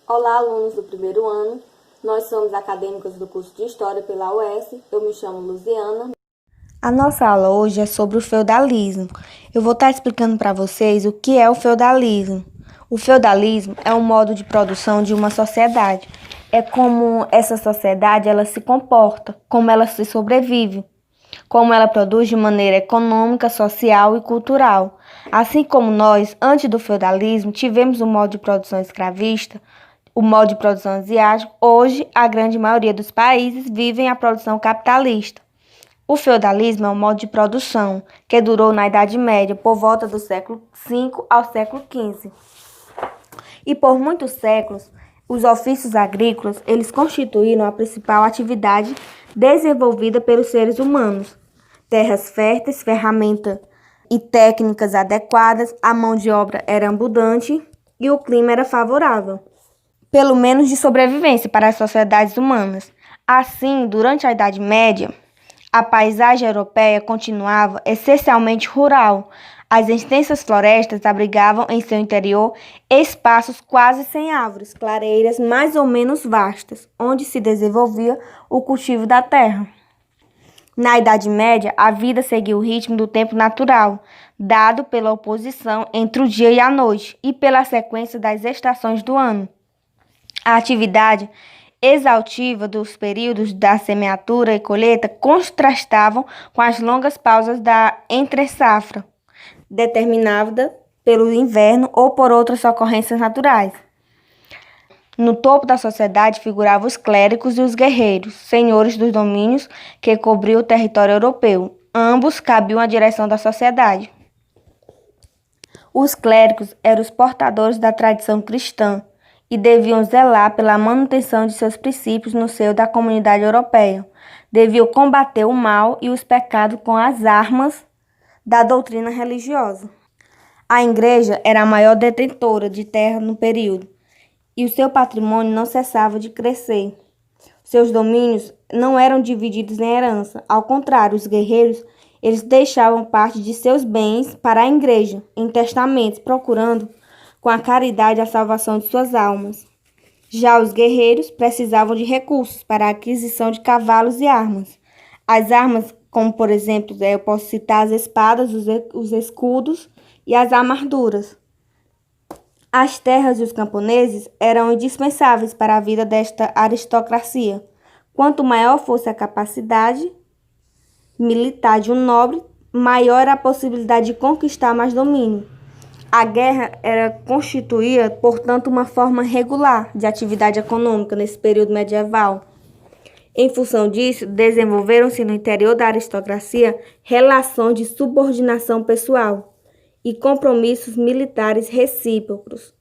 Olá, alunos do primeiro ano. Nós somos acadêmicos do curso de História pela UES. Eu me chamo Luziana. A nossa aula hoje é sobre o feudalismo. Eu vou estar explicando para vocês o que é o feudalismo. O feudalismo é um modo de produção de uma sociedade. É como essa sociedade ela se comporta, como ela se sobrevive, como ela produz de maneira econômica, social e cultural. Assim como nós, antes do feudalismo, tivemos o modo de produção escravista, o modo de produção asiático, hoje a grande maioria dos países vivem a produção capitalista. O feudalismo é um modo de produção que durou na Idade Média, por volta do século V ao século XV. E por muitos séculos, os ofícios agrícolas, eles constituíram a principal atividade desenvolvida pelos seres humanos. Terras férteis, ferramentas e técnicas adequadas, a mão de obra era abundante e o clima era favorável, pelo menos de sobrevivência para as sociedades humanas. Assim, durante a Idade Média, a paisagem europeia continuava essencialmente rural. As extensas florestas abrigavam em seu interior espaços quase sem árvores, clareiras mais ou menos vastas, onde se desenvolvia o cultivo da terra. Na Idade Média, a vida seguia o ritmo do tempo natural, dado pela oposição entre o dia e a noite e pela sequência das estações do ano. A atividade exaustiva dos períodos da semeadura e colheita contrastavam com as longas pausas da entre-safra, determinada pelo inverno ou por outras ocorrências naturais. No topo da sociedade figuravam os clérigos e os guerreiros, senhores dos domínios que cobriam o território europeu. Ambos cabiam à direção da sociedade. Os clérigos eram os portadores da tradição cristã e deviam zelar pela manutenção de seus princípios no seio da comunidade europeia. Deviam combater o mal e os pecados com as armas da doutrina religiosa. A igreja era a maior detentora de terra no período, e o seu patrimônio não cessava de crescer. Seus domínios não eram divididos em herança. Ao contrário, os guerreiros eles deixavam parte de seus bens para a igreja, em testamentos, procurando com a caridade a salvação de suas almas. Já os guerreiros precisavam de recursos para a aquisição de cavalos e armas. As armas, como por exemplo, eu posso citar as espadas, os escudos e as armaduras. As terras e os camponeses eram indispensáveis para a vida desta aristocracia. Quanto maior fosse a capacidade militar de um nobre, maior era a possibilidade de conquistar mais domínio. A guerra constituía, portanto, uma forma regular de atividade econômica nesse período medieval. Em função disso, desenvolveram-se no interior da aristocracia relações de subordinação pessoal e compromissos militares recíprocos.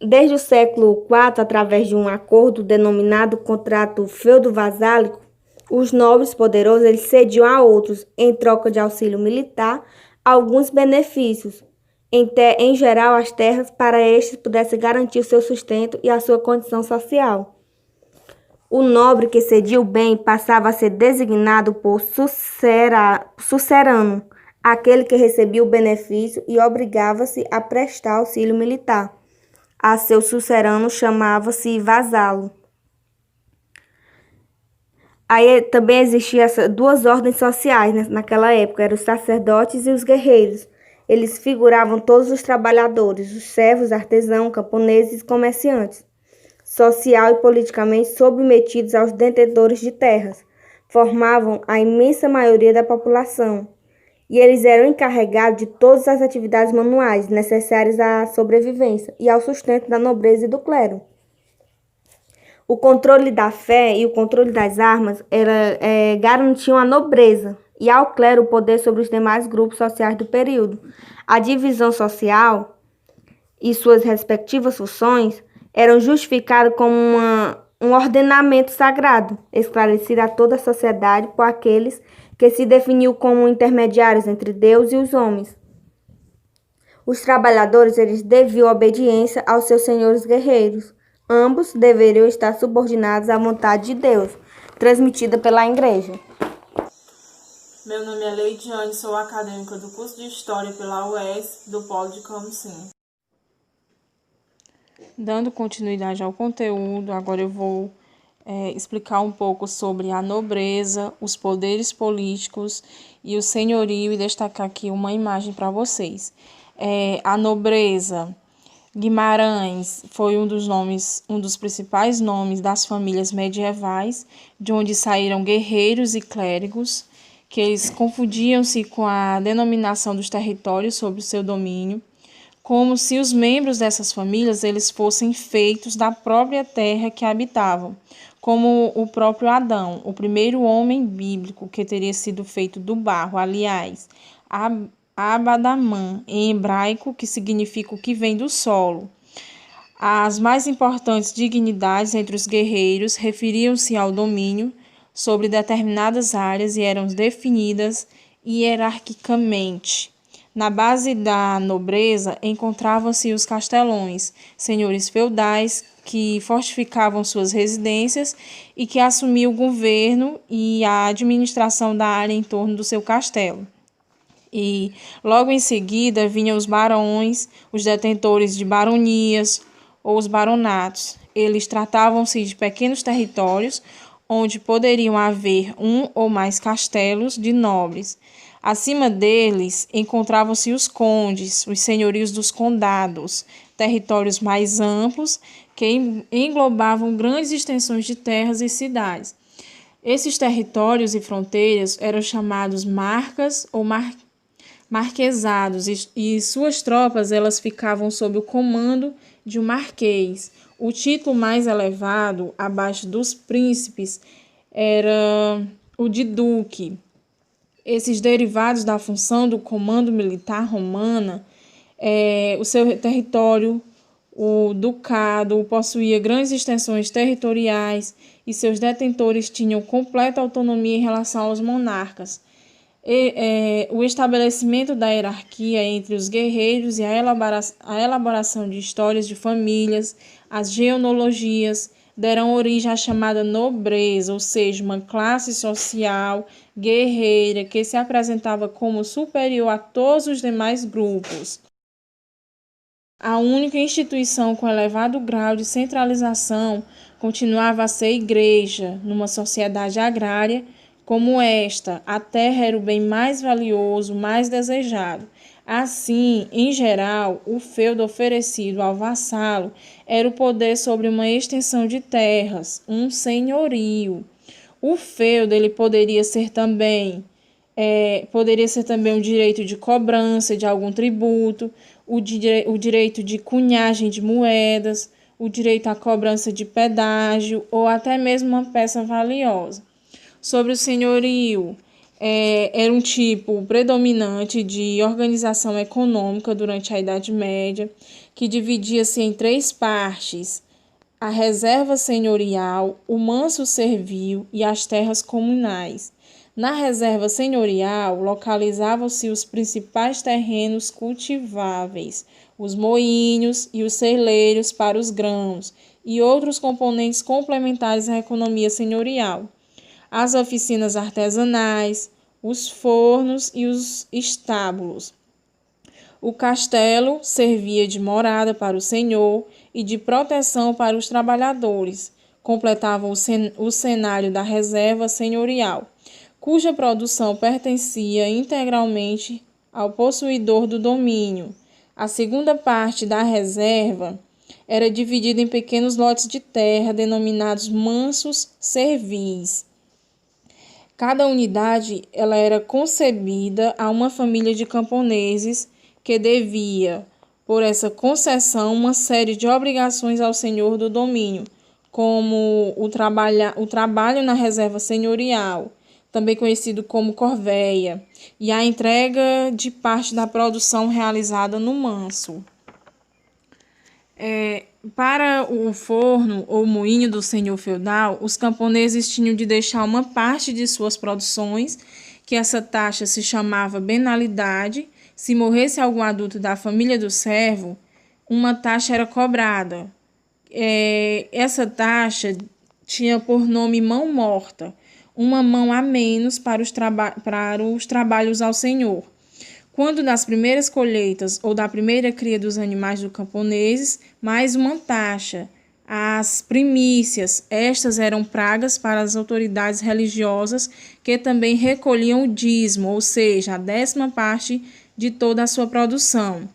Desde o século IV, através de um acordo denominado Contrato Feudo-Vasálico, os nobres poderosos eles cediam a outros, em troca de auxílio militar, alguns benefícios, em geral as terras, para estes pudessem garantir o seu sustento e a sua condição social. O nobre que cedia o bem passava a ser designado por sucerano, aquele que recebia o benefício e obrigava-se a prestar auxílio militar. A seu sucerano chamava-se vasalo. Aí também existiam duas ordens sociais naquela época, eram os sacerdotes e os guerreiros. Eles figuravam todos os trabalhadores, os servos, artesãos, camponeses e comerciantes, social e politicamente submetidos aos detentores de terras. Formavam a imensa maioria da população e eles eram encarregados de todas as atividades manuais necessárias à sobrevivência e ao sustento da nobreza e do clero. O controle da fé e o controle das armas garantiam a nobreza e ao clero o poder sobre os demais grupos sociais do período. A divisão social e suas respectivas funções eram justificadas como um ordenamento sagrado, esclarecido a toda a sociedade por aqueles que se definiam como intermediários entre Deus e os homens. Os trabalhadores eles deviam obediência aos seus senhores guerreiros. Ambos deveriam estar subordinados à vontade de Deus, transmitida pela igreja. Meu nome é Leidiane, sou acadêmica do curso de História pela UES, do Polo de Camusim. Dando continuidade ao conteúdo, agora eu vou explicar um pouco sobre a nobreza, os poderes políticos e o senhorio e destacar aqui uma imagem para vocês. A nobreza, Guimarães foi um dos principais nomes das famílias medievais, de onde saíram guerreiros e clérigos, que eles confundiam-se com a denominação dos territórios sob o seu domínio, como se os membros dessas famílias eles fossem feitos da própria terra que habitavam, como o próprio Adão, o primeiro homem bíblico que teria sido feito do barro, aliás, Abadamã, em hebraico, que significa o que vem do solo. As mais importantes dignidades entre os guerreiros referiam-se ao domínio sobre determinadas áreas e eram definidas hierarquicamente. Na base da nobreza encontravam-se os castelões, senhores feudais que fortificavam suas residências e que assumiam o governo e a administração da área em torno do seu castelo. E logo em seguida vinham os barões, os detentores de baronias ou os baronatos. Eles tratavam-se de pequenos territórios onde poderiam haver um ou mais castelos de nobres. Acima deles encontravam-se os condes, os senhorios dos condados, territórios mais amplos que englobavam grandes extensões de terras e cidades. Esses territórios e fronteiras eram chamados marcas ou marquesados e suas tropas elas ficavam sob o comando de um marquês. O título mais elevado, abaixo dos príncipes, era o de duque. Esses derivados da função do comando militar romana, o seu território, o ducado, possuía grandes extensões territoriais e seus detentores tinham completa autonomia em relação aos monarcas. O estabelecimento da hierarquia entre os guerreiros e a elaboração de histórias de famílias, as genealogias, deram origem à chamada nobreza, ou seja, uma classe social guerreira que se apresentava como superior a todos os demais grupos. A única instituição com elevado grau de centralização continuava a ser a igreja, numa sociedade agrária como esta. A terra era o bem mais valioso, mais desejado. Assim, em geral, o feudo oferecido ao vassalo era o poder sobre uma extensão de terras, um senhorio. O feudo ele poderia ser também um direito de cobrança de algum tributo, o direito de cunhagem de moedas, o direito à cobrança de pedágio ou até mesmo uma peça valiosa. Sobre o senhorio, era um tipo predominante de organização econômica durante a Idade Média, que dividia-se em 3 partes: a reserva senhorial, o manso servil e as terras comunais. Na reserva senhorial, localizavam-se os principais terrenos cultiváveis, os moinhos e os celeiros para os grãos e outros componentes complementares à economia senhorial, as oficinas artesanais, os fornos e os estábulos. O castelo servia de morada para o senhor e de proteção para os trabalhadores. Completavam o cenário da reserva senhorial, cuja produção pertencia integralmente ao possuidor do domínio. A segunda parte da reserva era dividida em pequenos lotes de terra denominados mansos servis. Cada unidade ela era concebida a uma família de camponeses que devia, por essa concessão, uma série de obrigações ao senhor do domínio, como o trabalho na reserva senhorial, também conhecido como corveia, e a entrega de parte da produção realizada no manso. Para o forno ou moinho do senhor feudal, os camponeses tinham de deixar uma parte de suas produções, que essa taxa se chamava benalidade. Se morresse algum adulto da família do servo, uma taxa era cobrada. Essa taxa tinha por nome mão morta. uma mão a menos para os trabalhos ao Senhor. Quando das primeiras colheitas ou da primeira cria dos animais do camponeses, mais uma taxa. As primícias, estas eram pragas para as autoridades religiosas que também recolhiam o dízimo, ou seja, a 10ª parte de toda a sua produção.